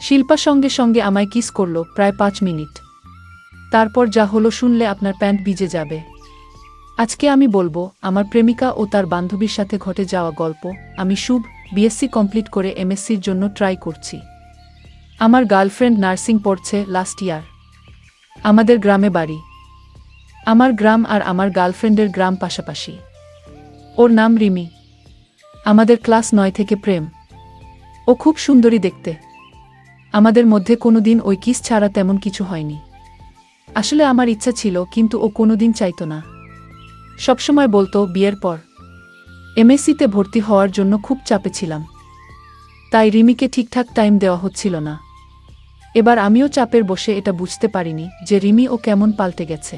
শিল্পা সঙ্গে সঙ্গে আমায় কিস করল প্রায় 5 মিনিট। তারপর যা হলো শুনলে আপনার প্যান্ট ভিজে যাবে। আজকে আমি বলবো আমার প্রেমিকা ও তার বান্ধবীর সাথে ঘটে যাওয়া গল্প। আমি শুভ, বিএসসি কমপ্লিট করে এমএসসির জন্য ট্রাই করছি। আমার গার্লফ্রেন্ড নার্সিং পড়ছে লাস্ট ইয়ার। আমাদের গ্রামে বাড়ি। আমার গ্রাম আর আমার গার্লফ্রেন্ডের গ্রাম পাশাপাশি। ওর নাম রিমি। আমাদের ক্লাস 9 থেকে প্রেম। ও খুব সুন্দরী দেখতে। আমাদের মধ্যে কোনোদিন ওই কিস ছাড়া তেমন কিছু হয়নি। আসলে আমার ইচ্ছা ছিল, কিন্তু ও কোনোদিন চাইতো না। সবসময় বলতো বিয়ের পর। এমএসসিতে ভর্তি হওয়ার জন্য খুব চাপে ছিলাম, তাই রিমিকে ঠিকঠাক টাইম দেওয়া হচ্ছিল না। এবার আমিও চাপের বসে এটা বুঝতে পারিনি যে রিমি ও কেমন পাল্টে গেছে।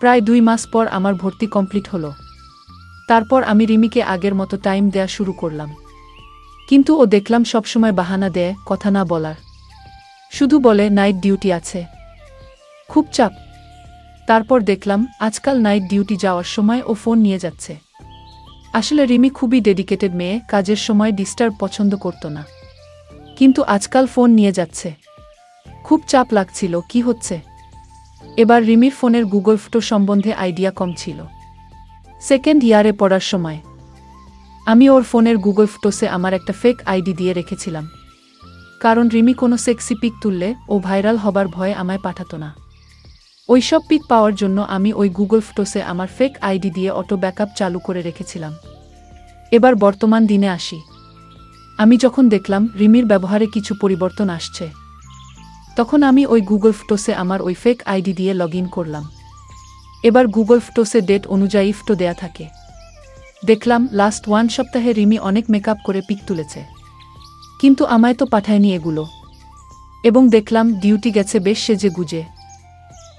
প্রায় 2 মাস পর আমার ভর্তি কমপ্লিট হলো। তারপর আমি রিমিকে আগের মতো টাইম দেয়া শুরু করলাম, কিন্তু ও দেখলাম সবসময় বাহানা দেয় কথা না বলার। শুধু বলে নাইট ডিউটি আছে, খুব চাপ। তারপর দেখলাম আজকাল নাইট ডিউটি যাওয়ার সময় ও ফোন নিয়ে যাচ্ছে। আসলে রিমি খুবই ডেডিকেটেড মেয়ে, কাজের সময় ডিস্টার্ব পছন্দ করত না, কিন্তু আজকাল ফোন নিয়ে যাচ্ছে। খুব চাপ লাগছিল, কি হচ্ছে। এবার রিমির ফোনের গুগল ফটো সম্বন্ধে আইডিয়া কম ছিল। সেকেন্ড ইয়ারে পড়ার সময় আমি ওর ফোনের গুগল ফটোসে আমার একটা ফেক আইডি দিয়ে রেখেছিলাম, কারণ রিমি কোনো সেক্সি পিক তুললে ও ভাইরাল হবার ভয়ে আমায় পাঠাতো না। ওইসব পিক পাওয়ার জন্য আমি ওই গুগল ফটোসে আমার ফেক আইডি দিয়ে অটো ব্যাকআপ চালু করে রেখেছিলাম। এবার বর্তমান দিনে আসি। আমি যখন দেখলাম রিমির ব্যবহারে কিছু পরিবর্তন আসছে, তখন আমি ওই গুগল ফটোসে আমার ওই ফেক আইডি দিয়ে লগ ইন করলাম। এবার গুগল ফটোসে ডেট অনুযায়ী ফটো দেয়া থাকে। দেখলাম লাস্ট 1 সপ্তাহে রিমি অনেক মেকআপ করে পিক তুলেছে, কিন্তু আমায় তো পাঠায়নি এগুলো। এবং দেখলাম ডিউটি গেছে বেশ সেজে গুজে।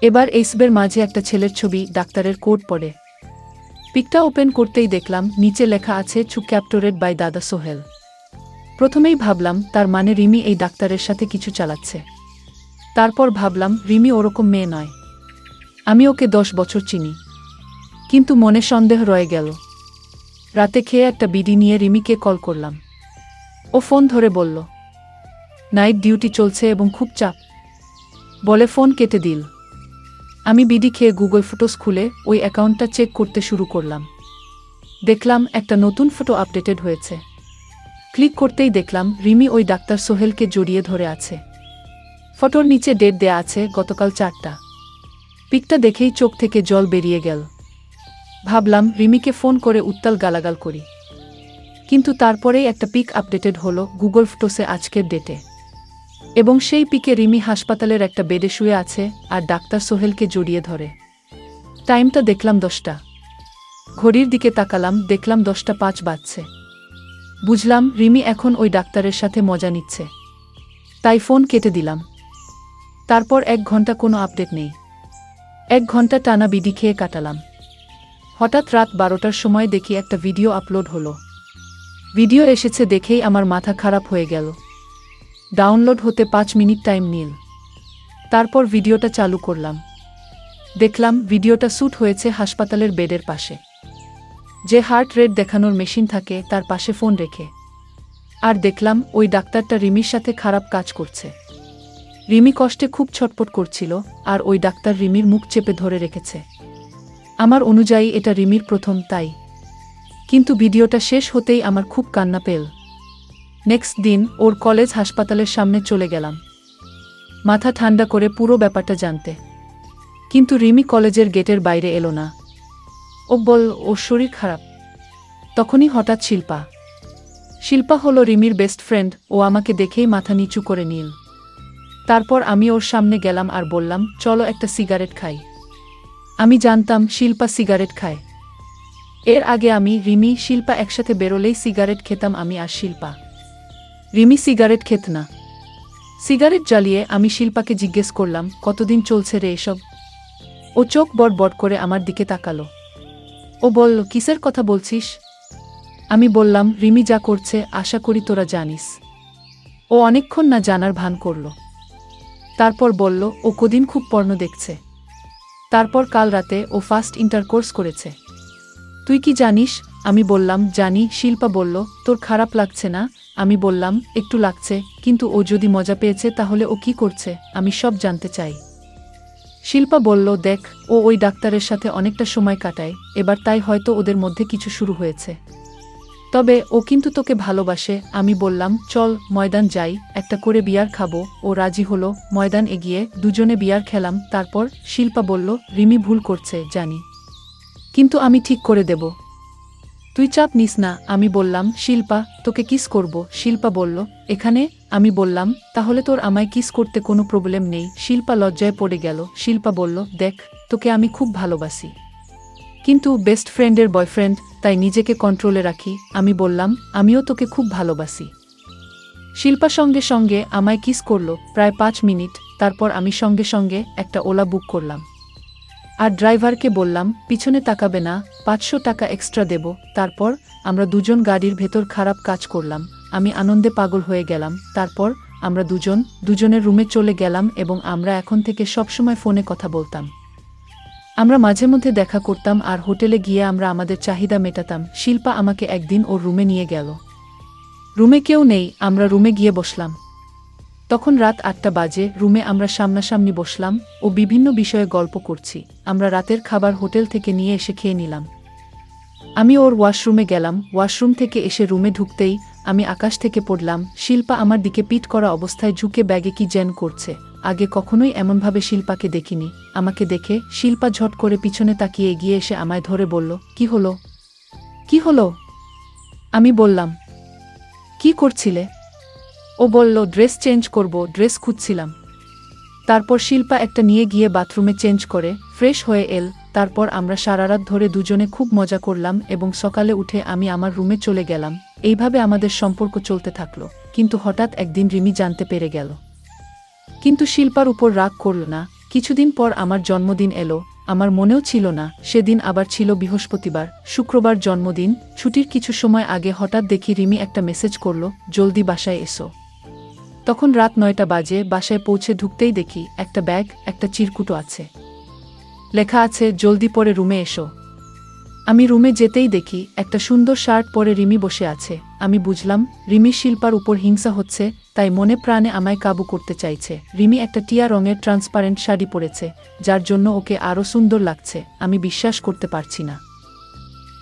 এবার এইসবের মাঝে একটা ছেলের ছবি, ডাক্তারের কোট পরে। পিকটা ওপেন করতেই দেখলাম নিচে লেখা আছে টু ক্যাপ্টরেড বাই দাদা সোহেল। প্রথমেই ভাবলাম তার মানে রিমি এই ডাক্তারের সাথে কিছু চালাচ্ছে। তারপর ভাবলাম রিমি ওরকম মেয়ে নয়, আমি ওকে 10 বছর চিনি। কিন্তু মনে সন্দেহ রয়ে গেল। রাতে খেয়ে একটা বিডি নিয়ে রিমিকে কল করলাম। ও ফোন ধরে বলল নাইট ডিউটি চলছে এবং খুব চাপ, বলে ফোন কেটে দিল। আমি বিডি খেয়ে গুগল ফটোস খুলে ওই অ্যাকাউন্টটা চেক করতে শুরু করলাম। দেখলাম একটা নতুন ফটো আপডেটেড হয়েছে। ক্লিক করতেই দেখলাম রিমি ওই ডাক্তার সোহেলকে জড়িয়ে ধরে আছে। ফটোর নিচে ডেট দেয়া আছে গতকাল 4টা। পিকটা দেখেই চোখ থেকে জল বেরিয়ে গেল। ভাবলাম রিমিকে ফোন করে উত্তাল গালাগাল করি, কিন্তু তারপরেই একটা পিক আপডেটেড হলো গুগল ফটোসে আজকের ডেটে, এবং সেই পিকে রিমি হাসপাতালের একটা বেডে শুয়ে আছে আর ডাক্তার সোহেলকে জড়িয়ে ধরে। টাইমটা দেখলাম 10টা। ঘড়ির দিকে তাকালাম, দেখলাম 10টা 5 বাজছে। বুঝলাম রিমি এখন ওই ডাক্তারের সাথে মজা নিচ্ছে, তাই ফোন কেটে দিলাম। তারপর 1 ঘন্টা কোনো আপডেট নেই। 1 ঘন্টা টানা বিডি খেয়ে কাটালাম। হঠাৎ রাত 12টার সময় দেখি একটা ভিডিও আপলোড হলো। ভিডিও এসেছে দেখেই আমার মাথা খারাপ হয়ে গেল। ডাউনলোড হতে 5 মিনিট টাইম নিল। তারপর ভিডিওটা চালু করলাম। দেখলাম ভিডিওটা শ্যুট হয়েছে হাসপাতালের বেডের পাশে, যে হার্ট রেট দেখানোর মেশিন থাকে তার পাশে ফোন রেখে। আর দেখলাম ওই ডাক্তারটা রিমির সাথে খারাপ কাজ করছে। রিমি কষ্টে খুব ছটপট করছিল, আর ওই ডাক্তার রিমির মুখ চেপে ধরে রেখেছে। আমার অনুযায়ী এটা রিমির প্রথম, তাই। কিন্তু ভিডিওটা শেষ হতেই আমার খুব কান্না পেল। নেক্সট দিন ওর কলেজ হাসপাতালের সামনে চলে গেলাম, মাথা ঠান্ডা করে পুরো ব্যাপারটা জানতে। কিন্তু রিমি কলেজের গেটের বাইরে এলো না। ও বল ওর শরীর খারাপ। তখনই হঠাৎ শিল্পা হলো রিমির বেস্ট ফ্রেন্ড। ও আমাকে দেখেই মাথা নিচু করে নিল। তারপর আমি ওর সামনে গেলাম আর বললাম চলো একটা সিগারেট খাই। আমি জানতাম শিল্পা সিগারেট খায়। এর আগে আমি, রিমি, শিল্পা একসাথে বেরোলেই সিগারেট খেতাম আমি আর শিল্পা। রিমি সিগারেট খেত না। সিগারেট জ্বালিয়ে আমি শিল্পাকে জিজ্ঞেস করলাম কতদিন চলছে রে এসব। ও চোখ বড় বড় করে আমার দিকে তাকালো। ও বলল কিসের কথা বলছিস? আমি বললাম রিমি যা করছে আশা করি তোরা জানিস। ও অনেকক্ষণ না জানার ভান করল। তারপর বলল ও কদিন খুব পর্ন দেখছে। তারপর কাল রাতে ও ফার্স্ট ইন্টারকোর্স করেছে। তুই কি জানিস? আমি বললাম জানি। শিল্পা বলল তোর খারাপ লাগছে না? আমি বললাম, একটু লাগছে, কিন্তু ও যদি মজা পেয়েছে তাহলে ও কি করছে, আমি সব জানতে চাই। শিল্পা বলল, দেখ, ও ওই ডাক্তারের সাথে অনেকটা সময় কাটায়, এবার তাই হয়তো ওদের মধ্যে কিছু শুরু হয়েছে। তবে ও কিন্তু তোকে ভালোবাসে। আমি বললাম, চল ময়দান যাই, একটা করে বিয়ার খাবো। ও রাজি হলো। ময়দান এগিয়ে দুজনে বিয়ার খেলাম। তারপর শিল্পা বলল, রিমি ভুল করছে জানি, কিন্তু আমি ঠিক করে দেব, তুই চাপ নিস না। আমি বললাম, শিল্পা, তোকে কিস করব। শিল্পা বলল, এখানে। আমি বললাম, তাহলে তোর আমায় কিস করতে কোনো প্রবলেম নেই। শিল্পা লজ্জায় পড়ে গেল। শিল্পা বলল, দেখ, তোকে আমি খুব ভালোবাসি, কিন্তু বেস্ট ফ্রেন্ডের বয়ফ্রেন্ড, তাই নিজেকে কন্ট্রোলে রাখি। আমি বললাম, আমিও তোকে খুব ভালোবাসি। শিল্পা সঙ্গে সঙ্গে আমায় কিস করল প্রায় 5 মিনিট। তারপর আমি সঙ্গে সঙ্গে একটা ওলা বুক করলাম আর ড্রাইভারকে বললাম, পিছনে তাকাবে না, 500 টাকা এক্সট্রা দেব। তারপর আমরা দুজন গাড়ির ভেতর খারাপ কাজ করলাম। আমি আনন্দে পাগল হয়ে গেলাম। তারপর আমরা দুজনের রুমে চলে গেলাম এবং আমরা এখন থেকে সবসময় ফোনে কথা বলতাম। আমরা মাঝে মধ্যে দেখা করতাম আর হোটেলে গিয়ে আমরা আমাদের চাহিদা মেটাতাম। শিল্পা আমাকে একদিন ওর রুমে নিয়ে গেল। রুমে কেউ নেই। আমরা রুমে গিয়ে বসলাম। তখন রাত 8টা বাজে। রুমে আমরা সামনাসামনি বসলাম ও বিভিন্ন বিষয়ে গল্প করছি। আমরা রাতের খাবার হোটেল থেকে নিয়ে এসে খেয়ে নিলাম। আমি ওর ওয়াশরুমে গেলাম। ওয়াশরুম থেকে এসে রুমে ঢুকতেই আমি আকাশ থেকে পড়লাম। শিল্পা আমার দিকে পিঠ করা অবস্থায় ঝুঁকে ব্যাগে কি যেন করছে। আগে কখনোই এমনভাবে শিল্পাকে দেখিনি। আমাকে দেখে শিল্পা ঝট করে পিছনে তাকিয়ে এগিয়ে এসে আমায় ধরে বলল, কি হলো, কি হলো? আমি বললাম, কি করছিলে? ও বলল, ড্রেস চেঞ্জ করব, ড্রেস খুঁজছিলাম। তারপর শিল্পা একটা নিয়ে গিয়ে বাথরুমে চেঞ্জ করে ফ্রেশ হয়ে এল। তারপর আমরা সারারাত ধরে দুজনে খুব মজা করলাম এবং সকালে উঠে আমি আমার রুমে চলে গেলাম। এইভাবে আমাদের সম্পর্ক চলতে থাকলো। কিন্তু হঠাৎ একদিন রিমি জানতে পেরে গেল। কিন্তু শিল্পার উপর রাগ করল না। কিছুদিন পর আমার জন্মদিন এলো। আমার মনেও ছিল না সেদিন আবার ছিল বৃহস্পতিবার। শুক্রবার জন্মদিন। ছুটির কিছু সময় আগে হঠাৎ দেখি রিমি একটা মেসেজ করল, জলদি বাসায় এসো। তখন রাত 9টা বাজে। বাসায় পৌঁছে ঢুকতেই দেখি একটা ব্যাগ, একটা চিরকুটো আছে। লেখা আছে, জলদি পরে রুমে এসো। আমি রুমে যেতেই দেখি একটা সুন্দর শার্ট পরে রিমি বসে আছে। আমি বুঝলাম রিমি শিল্পার উপর হিংসা হচ্ছে, তাই মনে প্রাণে আমায় কাবু করতে চাইছে। রিমি একটা টিয়া রঙের ট্রান্সপারেন্ট শাড়ি পরেছে, যার জন্য ওকে আরও সুন্দর লাগছে। আমি বিশ্বাস করতে পারছি না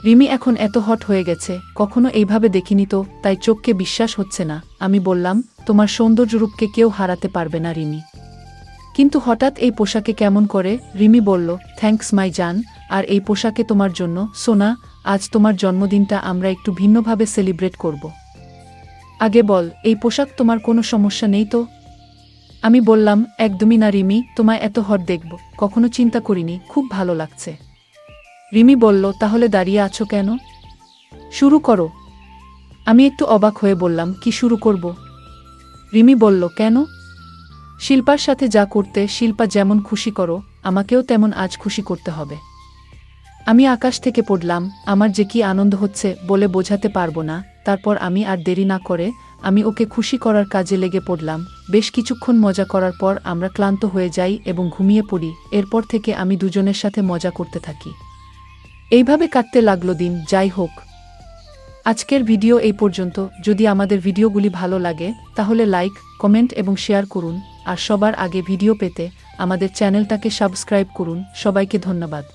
রিমি এখন এত হট হয়ে গেছে। কখনো এইভাবে দেখিনি তো, তাই চোখকে বিশ্বাস হচ্ছে না। আমি বললাম, তোমার সৌন্দর্যরূপকে কেউ হারাতে পারবে না রিমি, কিন্তু হঠাৎ এই পোশাকে কেমন করে? রিমি বলল, থ্যাঙ্কস মাই জান, আর এই পোশাকে তোমার জন্য। সোনা, আজ তোমার জন্মদিনটা আমরা একটু ভিন্নভাবে সেলিব্রেট করব। আগে বল, এই পোশাক তোমার কোনো সমস্যা নেই তো? আমি বললাম, একদমই না রিমি, তোমায় এত হট দেখব কখনো চিন্তা করিনি, খুব ভালো লাগছে। রিমি বলল, তাহলে দাঁড়িয়ে আছো কেন? শুরু করো। আমি একটু অবাক হয়ে বললাম, কি শুরু করব? রিমি বলল, কেন? শিল্পার সাথে যা করতে শিল্পা যেমন খুশি করো, আমাকেও তেমন আজ খুশি করতে হবে। আমি আকাশ থেকে পড়লাম। আমার যে কি আনন্দ হচ্ছে বলে বোঝাতে পারবো না। তারপর আমি আর দেরি না করে আমি ওকে খুশি করার কাজে লেগে পড়লাম। বেশ কিছুক্ষণ মজা করার পর আমরা ক্লান্ত হয়ে যাই এবং ঘুমিয়ে পড়ি। এরপর থেকে আমি দুজনের সাথে মজা করতে থাকি। এইভাবে কাটতে লাগলো দিন। যাই হোক, আজকের ভিডিও এই পর্যন্ত। যদি আমাদের ভিডিওগুলি ভালো লাগে তাহলে লাইক, কমেন্ট এবং শেয়ার করুন। আর সবার আগে ভিডিও পেতে আমাদের চ্যানেলটাকে সাবস্ক্রাইব করুন। সবাইকে ধন্যবাদ।